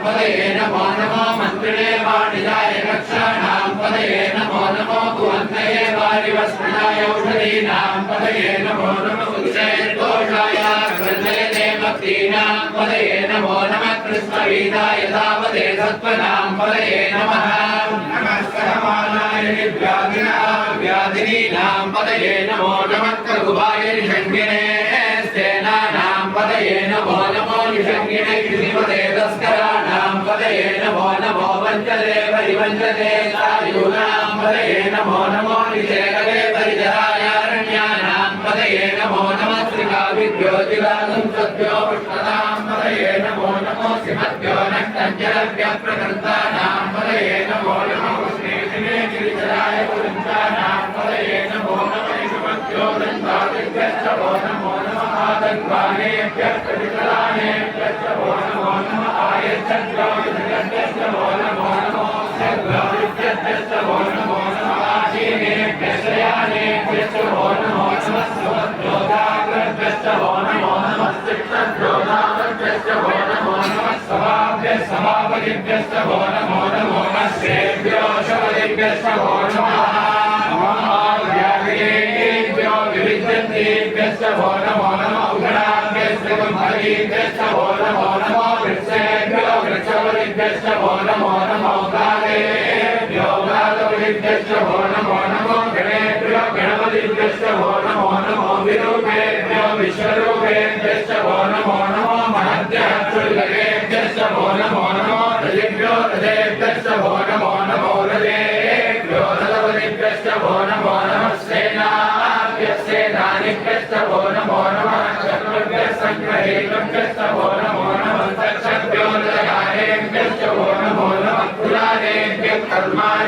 पदये नमो नमो मन्त्रिणे वाणिजाय रक्षाणां पदये नमो नमो कुवन्तये वारिवस्त्रणाय औषधीनां पदये नमो नमो उच्चैर्घोषाय कृतये देवक्तीनां पदये नमो नमः कृष्णवीराय तावदे सत्त्वनां पदये नमः नमस्कारमानाय व्याधिनीनां पदये नमो नमः कृगुभाय निषङ्गिने सेनानां पदये नमो नमो निषङ्गिने कृतिपदे तस्कराणां पदये नमो नमो वञ्चते परिवञ्चते सायूनां पदये नमो नमो निषेकते परिजरायारण्यानां पदये नमो नमः श्रीकाविद्योतिलागं सद्यो पुष्पदां पदये नमो नमो सिंहद्यो नक्तञ्जलव्यप्रकृतानां पदये नमो नमो स्नेहिने गिरिजराय पुरुषाणां पदये नमो नमः सुमद्यो दन्तादिभ्यश्च वो नमो नमः आदन्वानेभ्यः प्रतिकलानेभ्यश्च वो नमो नमः आयच्छद्यो विजगद्भ्यश्च वो नमो नमो सद्योविद्यभ्यश्च वो नमो नमः आशीनेभ्यश्च यानेभ्यश्च वो नमो नमः सुमद्योदाग्रभ्यश्च वो नमो नमः सिक्तभ्योदाग्रभ्यश्च वो नमो नमः सभाभ्यश्च सभापतिभ्यश्च वो नमो नमो नमस्तेभ्यो शबदिभ्यश्च वो नमः व्याधिभ्यो विविध्यन्तेभ्यश्च वो नमो नमः उघडाभ्यश्च कुम्भरीभ्यश्च वो नमो नमः वृक्षेभ्यो वृक्षवलिभ्यश्च वो नमो नमः गादेभ्यो गादवलिभ्यश्च वो नमो नमः गणेभ्यो गणपतिभ्यश्च वो नमो नमः विरूपेभ्यो विश्वरूपेभ्यश्च वो नमो नमः महद्याक्षुल्लकेभ्यश्च वो नमो नमः रजेभ्यो रजेभ्यश्च वो नमो नमः रजेभ्यो रजवलिभ्यश्च वो नमो नमः सेनाभ्यश्च सेनानिभ्यश्च वो नमो नमः शत्रुभ्यश्च संग्रहेभ्यश्च वो नमो नमः सक्षभ्यो नरकारेभ्यश्च वो नमो नमः कुलानेभ्यः कर्माणि